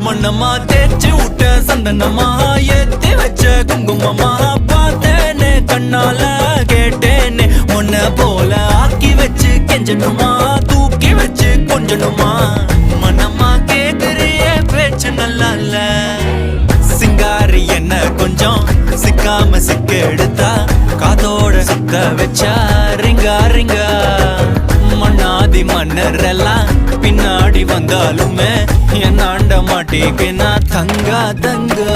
மண்ணம்மா தேய்ச்சி விட்ட சந்தனமா ஏத்தி வச்ச குங்குமமா பார்த்தேனே கண்ணால கேட்டேனே உன்ன போல ஆக்கி வச்சு கெஞ்சணுமா தூக்கி வச்சு கொஞ்சணுமா மனமா கேக்குறிய பேச்சு நல்லா இல்ல சிங்காரி என்ன கொஞ்சம் சிக்காம சிக்க எடுத்தா காதோட சுத்த வச்சா ரிங்கா ரிங்கா மண்ணாதி மன்னர் எல்லாம் பின்னாடி வந்தாலுமே என் ஆண்ட மாட்டேக்கு நான் தங்கா தங்கா